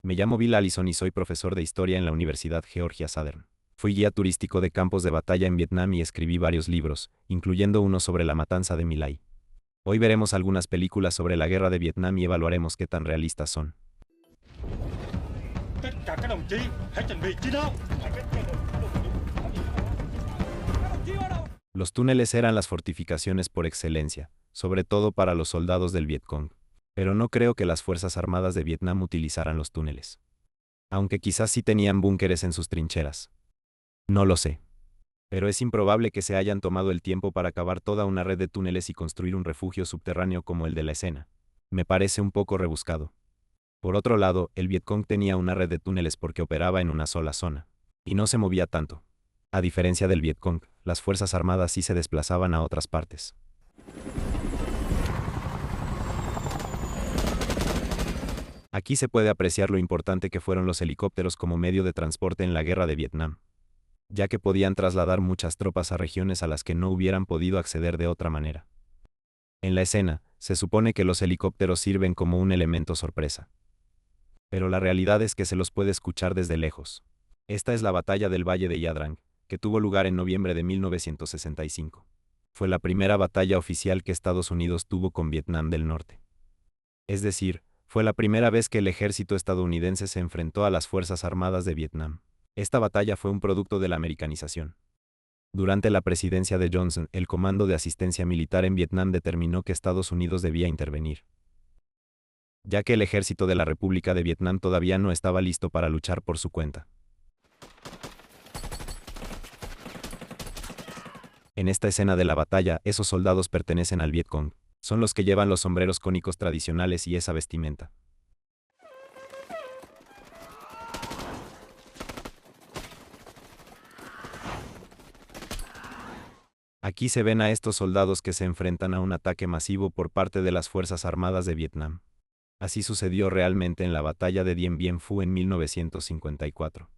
Me llamo Bill Allison y soy profesor de historia en la Universidad Georgia Southern. Fui guía turístico de campos de batalla en Vietnam y escribí varios libros, incluyendo uno sobre la matanza de My Lai. Hoy veremos algunas películas sobre la guerra de Vietnam y evaluaremos qué tan realistas son. Tất cả các đồng chí hãy chuẩn bị chiến đấu. Los túneles eran las fortificaciones por excelencia, sobre todo para los soldados del Vietcong. Pero no creo que las Fuerzas Armadas de Vietnam utilizaran los túneles. Aunque quizás sí tenían búnkeres en sus trincheras. No lo sé. Pero es improbable que se hayan tomado el tiempo para cavar toda una red de túneles y construir un refugio subterráneo como el de la escena. Me parece un poco rebuscado. Por otro lado, el Vietcong tenía una red de túneles porque operaba en una sola zona. Y no se movía tanto. A diferencia del Vietcong, las Fuerzas Armadas sí se desplazaban a otras partes. Aquí se puede apreciar lo importante que fueron los helicópteros como medio de transporte en la guerra de Vietnam, ya que podían trasladar muchas tropas a regiones a las que no hubieran podido acceder de otra manera. En la escena, se supone que los helicópteros sirven como un elemento sorpresa. Pero la realidad es que se los puede escuchar desde lejos. Esta es la batalla del Valle de Ia Drang, que tuvo lugar en noviembre de 1965. Fue la primera batalla oficial que Estados Unidos tuvo con Vietnam del Norte. Es decir, fue la primera vez que el ejército estadounidense se enfrentó a las Fuerzas Armadas de Vietnam. Esta batalla fue un producto de la americanización. Durante la presidencia de Johnson, el Comando de Asistencia Militar en Vietnam determinó que Estados Unidos debía intervenir, ya que el ejército de la República de Vietnam todavía no estaba listo para luchar por su cuenta. En esta escena de la batalla, esos soldados pertenecen al Vietcong. Son los que llevan los sombreros cónicos tradicionales y esa vestimenta. Aquí se ven a estos soldados que se enfrentan a un ataque masivo por parte de las Fuerzas Armadas de Vietnam. Así sucedió realmente en la batalla de Dien Bien Phu en 1954.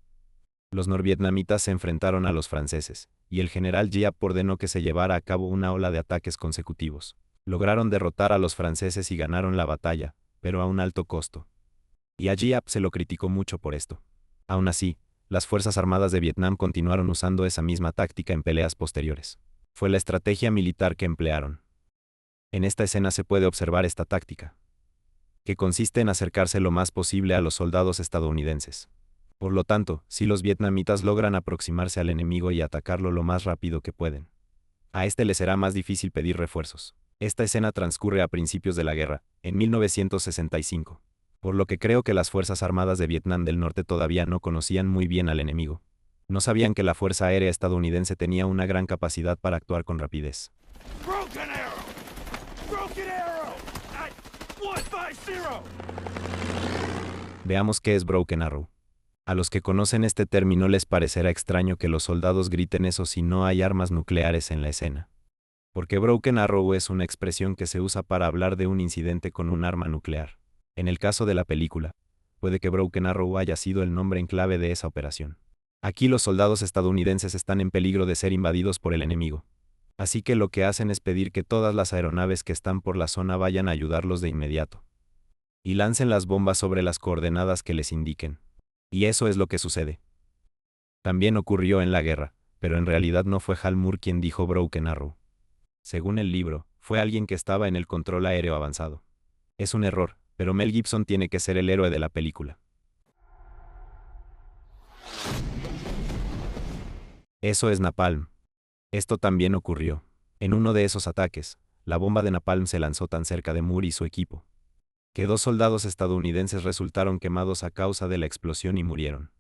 Los norvietnamitas se enfrentaron a los franceses, y el general Giap ordenó que se llevara a cabo una ola de ataques consecutivos. Lograron derrotar a los franceses y ganaron la batalla, pero a un alto costo. Y a Giap se lo criticó mucho por esto. Aún así, las Fuerzas Armadas de Vietnam continuaron usando esa misma táctica en peleas posteriores. Fue la estrategia militar que emplearon. En esta escena se puede observar esta táctica, que consiste en acercarse lo más posible a los soldados estadounidenses. Por lo tanto, si los vietnamitas logran aproximarse al enemigo y atacarlo lo más rápido que pueden, a este le será más difícil pedir refuerzos. Esta escena transcurre a principios de la guerra, en 1965, por lo que creo que las Fuerzas Armadas de Vietnam del Norte todavía no conocían muy bien al enemigo. No sabían que la Fuerza Aérea estadounidense tenía una gran capacidad para actuar con rapidez. Broken arrow. Broken arrow. 150. Veamos qué es Broken Arrow. A los que conocen este término les parecerá extraño que los soldados griten eso si no hay armas nucleares en la escena. Porque Broken Arrow es una expresión que se usa para hablar de un incidente con un arma nuclear. En el caso de la película, puede que Broken Arrow haya sido el nombre en clave de esa operación. Aquí los soldados estadounidenses están en peligro de ser invadidos por el enemigo. Así que lo que hacen es pedir que todas las aeronaves que están por la zona vayan a ayudarlos de inmediato. Y lancen las bombas sobre las coordenadas que les indiquen. Y eso es lo que sucede. También ocurrió en la guerra, pero en realidad no fue Hal Moore quien dijo Broken Arrow. Según el libro, fue alguien que estaba en el control aéreo avanzado. Es un error, pero Mel Gibson tiene que ser el héroe de la película. Eso es napalm. Esto también ocurrió. En uno de esos ataques, la bomba de napalm se lanzó tan cerca de Moore y su equipo, que 2 soldados estadounidenses resultaron quemados a causa de la explosión y murieron.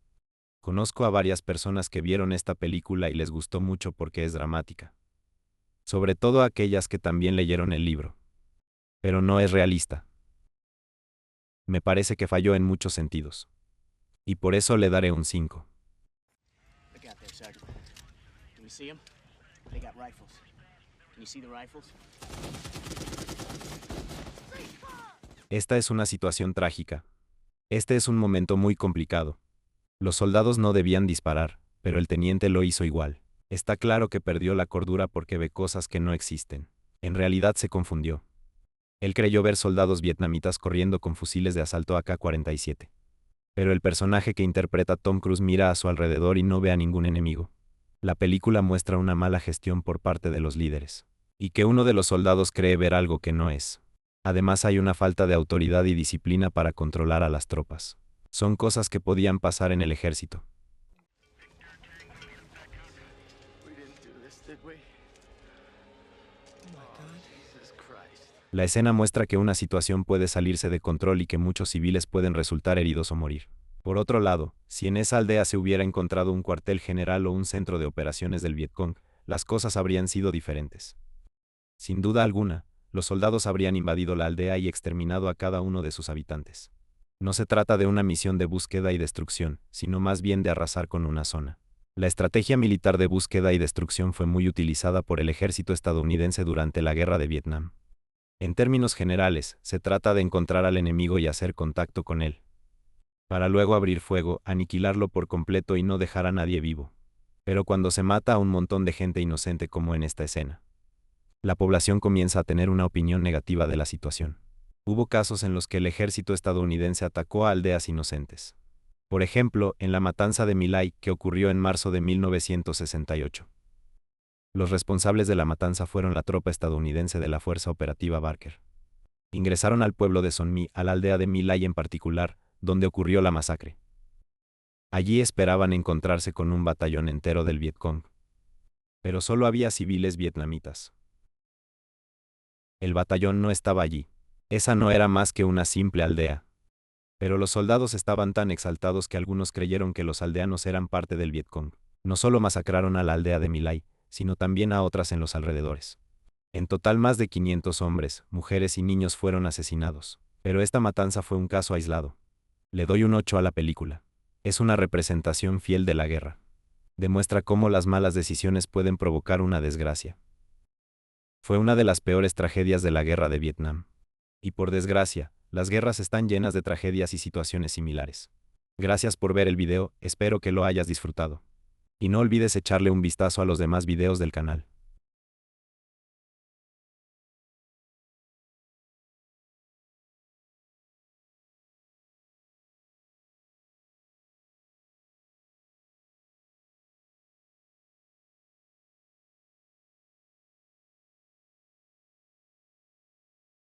Conozco a varias personas que vieron esta película y les gustó mucho porque es dramática. Sobre todo aquellas que también leyeron el libro. Pero no es realista. Me parece que falló en muchos sentidos. Y por eso le daré un 5. Look out there, Sergeant. Can you see them? They got rifles. Can you see the rifles? Esta es una situación trágica. Este es un momento muy complicado. Los soldados no debían disparar, pero el teniente lo hizo igual. Está claro que perdió la cordura porque ve cosas que no existen. En realidad se confundió. Él creyó ver soldados vietnamitas corriendo con fusiles de asalto AK-47. Pero el personaje que interpreta Tom Cruise mira a su alrededor y no ve a ningún enemigo. La película muestra una mala gestión por parte de los líderes, y que uno de los soldados cree ver algo que no es. Además hay una falta de autoridad y disciplina para controlar a las tropas. Son cosas que podían pasar en el ejército. We didn't do this, did we? Oh my God. Jesus Christ. La escena muestra que una situación puede salirse de control y que muchos civiles pueden resultar heridos o morir. Por otro lado, si en esa aldea se hubiera encontrado un cuartel general o un centro de operaciones del Vietcong, las cosas habrían sido diferentes. Sin duda alguna, los soldados habrían invadido la aldea y exterminado a cada uno de sus habitantes. No se trata de una misión de búsqueda y destrucción, sino más bien de arrasar con una zona. La estrategia militar de búsqueda y destrucción fue muy utilizada por el ejército estadounidense durante la Guerra de Vietnam. En términos generales, se trata de encontrar al enemigo y hacer contacto con él, para luego abrir fuego, aniquilarlo por completo y no dejar a nadie vivo. Pero cuando se mata a un montón de gente inocente como en esta escena, la población comienza a tener una opinión negativa de la situación. Hubo casos en los que el ejército estadounidense atacó a aldeas inocentes. Por ejemplo, en la matanza de My Lai, que ocurrió en marzo de 1968. Los responsables de la matanza fueron la tropa estadounidense de la Fuerza Operativa Barker. Ingresaron al pueblo de Son My, a la aldea de My Lai en particular, donde ocurrió la masacre. Allí esperaban encontrarse con un batallón entero del Vietcong. Pero solo había civiles vietnamitas. El batallón no estaba allí. Esa no era más que una simple aldea. Pero los soldados estaban tan exaltados que algunos creyeron que los aldeanos eran parte del Vietcong. No solo masacraron a la aldea de My Lai, sino también a otras en los alrededores. En total más de 500 hombres, mujeres y niños fueron asesinados. Pero esta matanza fue un caso aislado. Le doy un 8 a la película. Es una representación fiel de la guerra. Demuestra cómo las malas decisiones pueden provocar una desgracia. Fue una de las peores tragedias de la guerra de Vietnam. Y por desgracia, las guerras están llenas de tragedias y situaciones similares. Gracias por ver el video, espero que lo hayas disfrutado. Y no olvides echarle un vistazo a los demás videos del canal.